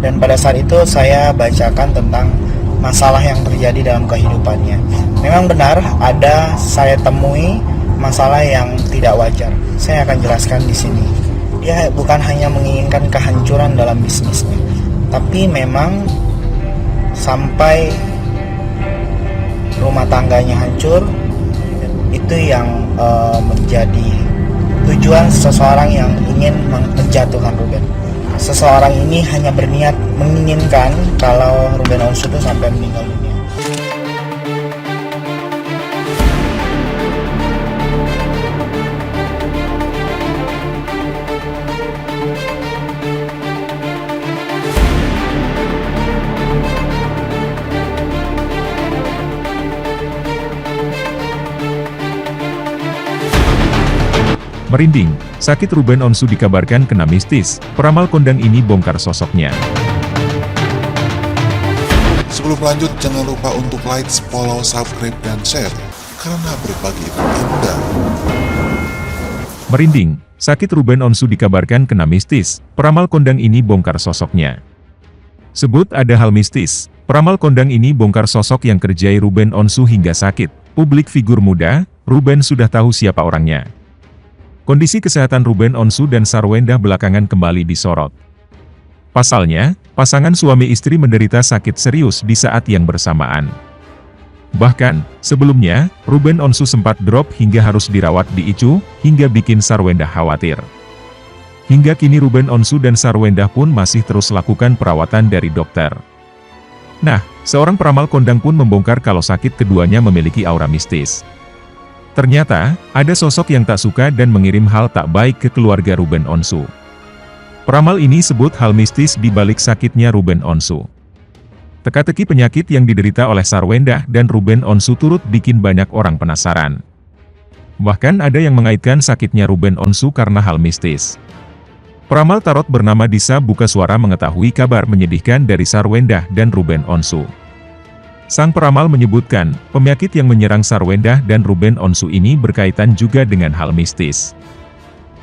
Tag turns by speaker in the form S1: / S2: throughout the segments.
S1: Dan pada saat itu saya bacakan tentang masalah yang terjadi dalam kehidupannya. Memang benar ada saya temui masalah yang tidak wajar. Saya akan jelaskan di sini. Dia bukan hanya menginginkan kehancuran dalam bisnisnya, tapi memang sampai rumah tangganya hancur. Itu yang menjadi tujuan seseorang yang ingin menjatuhkan Ruben. Seseorang ini hanya berniat menginginkan kalau Ruben Onsu itu sampai meninggal dunia.
S2: Merinding, sakit Ruben Onsu dikabarkan kena mistis, peramal kondang ini bongkar sosoknya.
S3: Sebelum lanjut, jangan lupa untuk like, follow, subscribe, dan share, karena berbagi itu indah.
S2: Merinding, sakit Ruben Onsu dikabarkan kena mistis, peramal kondang ini bongkar sosoknya. Sebut ada hal mistis, peramal kondang ini bongkar sosok yang kerjai Ruben Onsu hingga sakit. Publik figur muda, Ruben sudah tahu siapa orangnya. Kondisi kesehatan Ruben Onsu dan Sarwendah belakangan kembali disorot. Pasalnya, pasangan suami istri menderita sakit serius di saat yang bersamaan. Bahkan, sebelumnya, Ruben Onsu sempat drop hingga harus dirawat di ICU, hingga bikin Sarwendah khawatir. Hingga kini Ruben Onsu dan Sarwendah pun masih terus lakukan perawatan dari dokter. Nah, seorang peramal kondang pun membongkar kalau sakit keduanya memiliki aura mistis. Ternyata, ada sosok yang tak suka dan mengirim hal tak baik ke keluarga Ruben Onsu. Peramal ini sebut hal mistis di balik sakitnya Ruben Onsu. Teka-teki penyakit yang diderita oleh Sarwendah dan Ruben Onsu turut bikin banyak orang penasaran. Bahkan ada yang mengaitkan sakitnya Ruben Onsu karena hal mistis. Peramal tarot bernama Disa Buka Suara mengetahui kabar menyedihkan dari Sarwendah dan Ruben Onsu. Sang peramal menyebutkan, penyakit yang menyerang Sarwendah dan Ruben Onsu ini berkaitan juga dengan hal mistis.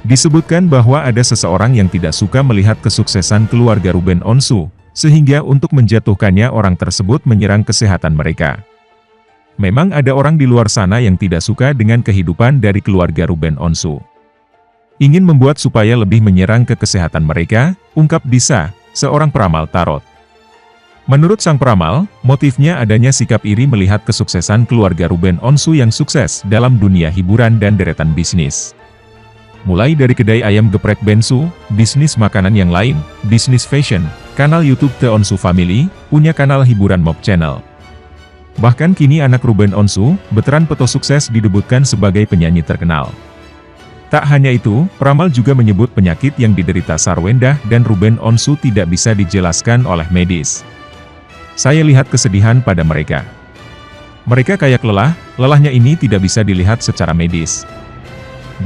S2: Disebutkan bahwa ada seseorang yang tidak suka melihat kesuksesan keluarga Ruben Onsu, sehingga untuk menjatuhkannya orang tersebut menyerang kesehatan mereka. Memang ada orang di luar sana yang tidak suka dengan kehidupan dari keluarga Ruben Onsu. Ingin membuat supaya lebih menyerang ke kesehatan mereka, ungkap Disa, seorang peramal tarot. Menurut sang peramal, motifnya adanya sikap iri melihat kesuksesan keluarga Ruben Onsu yang sukses dalam dunia hiburan dan deretan bisnis. Mulai dari kedai ayam geprek Bensu, bisnis makanan yang lain, bisnis fashion, kanal YouTube The Onsu Family, punya kanal hiburan Mob Channel. Bahkan kini anak Ruben Onsu, veteran peto sukses didebutkan sebagai penyanyi terkenal. Tak hanya itu, peramal juga menyebut penyakit yang diderita Sarwendah dan Ruben Onsu tidak bisa dijelaskan oleh medis. Saya lihat kesedihan pada mereka. Mereka kayak lelah, lelahnya ini tidak bisa dilihat secara medis.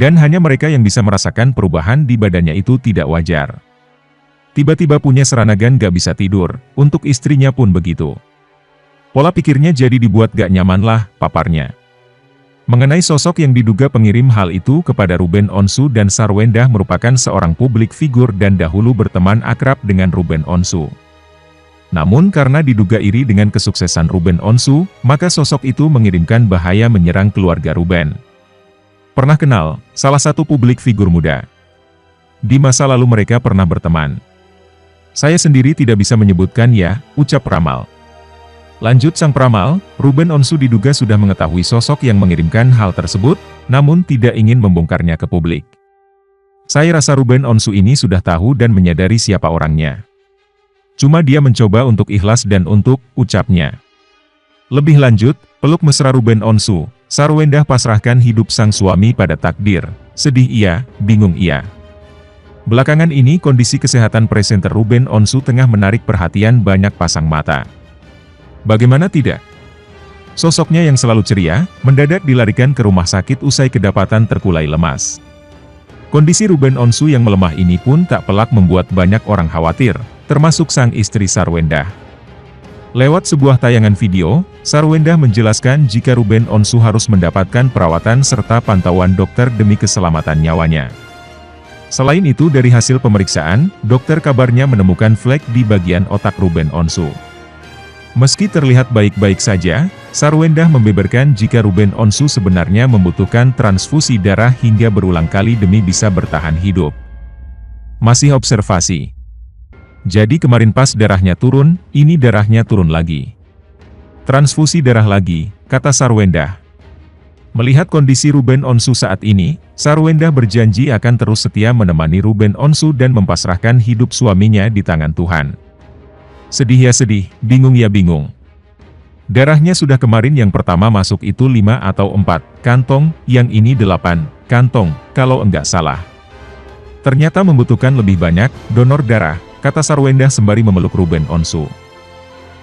S2: Dan hanya mereka yang bisa merasakan perubahan di badannya itu tidak wajar. Tiba-tiba punya seranagan gak bisa tidur, untuk istrinya pun begitu. Pola pikirnya jadi dibuat gak nyaman lah, paparnya. Mengenai sosok yang diduga pengirim hal itu kepada Ruben Onsu dan Sarwendah merupakan seorang publik figur dan dahulu berteman akrab dengan Ruben Onsu. Namun karena diduga iri dengan kesuksesan Ruben Onsu, maka sosok itu mengirimkan bahaya menyerang keluarga Ruben. Pernah kenal, salah satu publik figur muda. Di masa lalu mereka pernah berteman. Saya sendiri tidak bisa menyebutkan ya, ucap peramal. Lanjut sang peramal, Ruben Onsu diduga sudah mengetahui sosok yang mengirimkan hal tersebut, namun tidak ingin membongkarnya ke publik. Saya rasa Ruben Onsu ini sudah tahu dan menyadari siapa orangnya. Cuma dia mencoba untuk ikhlas dan untuk, ucapnya. Lebih lanjut, peluk mesra Ruben Onsu, Sarwendah pasrahkan hidup sang suami pada takdir, sedih iya, bingung iya. Belakangan ini kondisi kesehatan presenter Ruben Onsu tengah menarik perhatian banyak pasang mata. Bagaimana tidak? Sosoknya yang selalu ceria, mendadak dilarikan ke rumah sakit usai kedapatan terkulai lemas. Kondisi Ruben Onsu yang melemah ini pun tak pelak membuat banyak orang khawatir, termasuk sang istri Sarwendah. Lewat sebuah tayangan video, Sarwendah menjelaskan jika Ruben Onsu harus mendapatkan perawatan serta pantauan dokter demi keselamatan nyawanya. Selain itu dari hasil pemeriksaan, dokter kabarnya menemukan flek di bagian otak Ruben Onsu. Meski terlihat baik-baik saja, Sarwendah membeberkan jika Ruben Onsu sebenarnya membutuhkan transfusi darah hingga berulang kali demi bisa bertahan hidup. Masih observasi. Jadi kemarin pas darahnya turun, ini darahnya turun lagi. Transfusi darah lagi, kata Sarwendah. Melihat kondisi Ruben Onsu saat ini, Sarwendah berjanji akan terus setia menemani Ruben Onsu dan mempasrahkan hidup suaminya di tangan Tuhan. Sedih ya sedih, bingung ya bingung. Darahnya sudah kemarin yang pertama masuk itu 5 atau 4 kantong, yang ini 8 kantong, kalau enggak salah. Ternyata membutuhkan lebih banyak donor darah, kata Sarwendah sembari memeluk Ruben Onsu.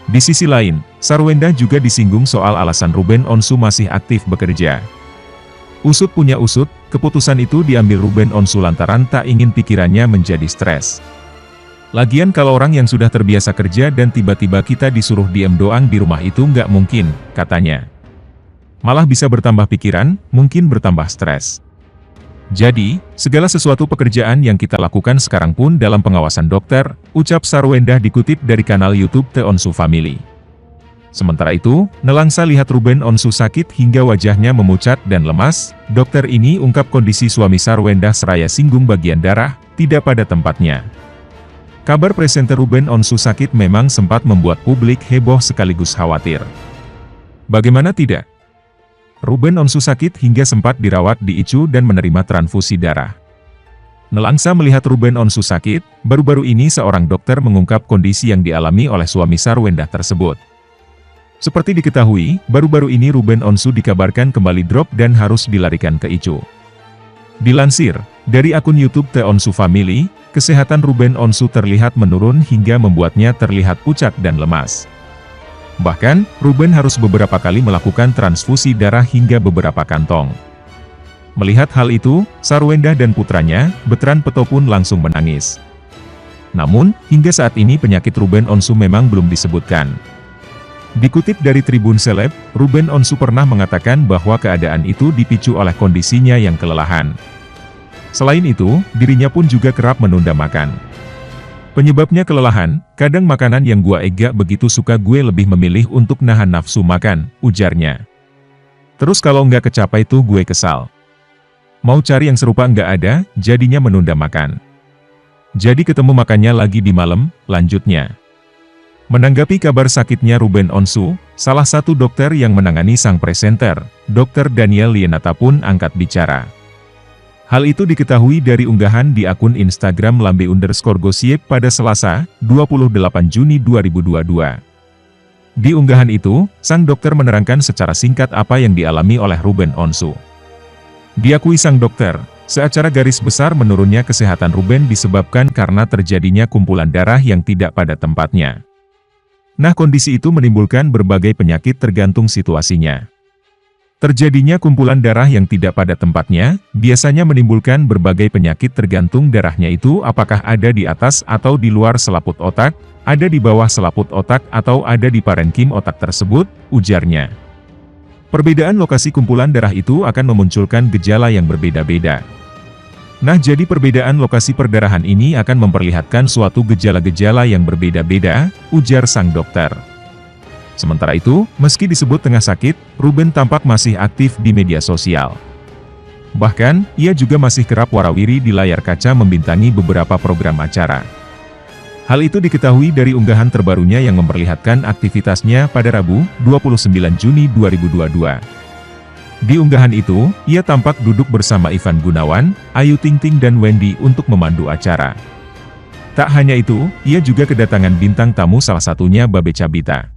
S2: Di sisi lain, Sarwendah juga disinggung soal alasan Ruben Onsu masih aktif bekerja. Usut punya usut, keputusan itu diambil Ruben Onsu lantaran tak ingin pikirannya menjadi stres. Lagian kalau orang yang sudah terbiasa kerja dan tiba-tiba kita disuruh diem doang di rumah itu nggak mungkin, katanya. Malah bisa bertambah pikiran, mungkin bertambah stres. Jadi, segala sesuatu pekerjaan yang kita lakukan sekarang pun dalam pengawasan dokter, ucap Sarwendah dikutip dari kanal YouTube The Onsu Family. Sementara itu, nelangsa lihat Ruben Onsu sakit hingga wajahnya memucat dan lemas, dokter ini ungkap kondisi suami Sarwendah seraya singgung bagian darah, tidak pada tempatnya. Kabar presenter Ruben Onsu sakit memang sempat membuat publik heboh sekaligus khawatir. Bagaimana tidak? Ruben Onsu sakit hingga sempat dirawat di ICU dan menerima transfusi darah. Nelangsa melihat Ruben Onsu sakit, baru-baru ini seorang dokter mengungkap kondisi yang dialami oleh suami Sarwendah tersebut. Seperti diketahui, baru-baru ini Ruben Onsu dikabarkan kembali drop dan harus dilarikan ke ICU. Dilansir dari akun YouTube The Onsu Family, kesehatan Ruben Onsu terlihat menurun hingga membuatnya terlihat pucat dan lemas. Bahkan, Ruben harus beberapa kali melakukan transfusi darah hingga beberapa kantong. Melihat hal itu, Sarwendah dan putranya, Betran Peto pun langsung menangis. Namun, hingga saat ini penyakit Ruben Onsu memang belum disebutkan. Dikutip dari Tribun Seleb, Ruben Onsu pernah mengatakan bahwa keadaan itu dipicu oleh kondisinya yang kelelahan. Selain itu, dirinya pun juga kerap menunda makan. Penyebabnya kelelahan, kadang makanan yang gua ega begitu suka gue lebih memilih untuk nahan nafsu makan, ujarnya. Terus kalau nggak kecapai tuh gue kesal. Mau cari yang serupa nggak ada, jadinya menunda makan. Jadi ketemu makannya lagi di malam, lanjutnya. Menanggapi kabar sakitnya Ruben Onsu, salah satu dokter yang menangani sang presenter, Dr. Daniel Lienata pun angkat bicara. Hal itu diketahui dari unggahan di akun Instagram lambe_gosiep pada Selasa, 28 Juni 2022. Di unggahan itu, sang dokter menerangkan secara singkat apa yang dialami oleh Ruben Onsu. Diakui sang dokter, secara garis besar menurunnya kesehatan Ruben disebabkan karena terjadinya kumpulan darah yang tidak pada tempatnya. Nah, kondisi itu menimbulkan berbagai penyakit tergantung situasinya. Terjadinya kumpulan darah yang tidak pada tempatnya, biasanya menimbulkan berbagai penyakit tergantung darahnya itu apakah ada di atas atau di luar selaput otak, ada di bawah selaput otak atau ada di parenkim otak tersebut, ujarnya. Perbedaan lokasi kumpulan darah itu akan memunculkan gejala yang berbeda-beda. Nah, jadi perbedaan lokasi perdarahan ini akan memperlihatkan suatu gejala-gejala yang berbeda-beda, ujar sang dokter. Sementara itu, meski disebut tengah sakit, Ruben tampak masih aktif di media sosial. Bahkan, ia juga masih kerap warawiri di layar kaca membintangi beberapa program acara. Hal itu diketahui dari unggahan terbarunya yang memperlihatkan aktivitasnya pada Rabu, 29 Juni 2022. Di unggahan itu, ia tampak duduk bersama Ivan Gunawan, Ayu Ting Ting dan Wendy untuk memandu acara. Tak hanya itu, ia juga kedatangan bintang tamu salah satunya Babe Cabita.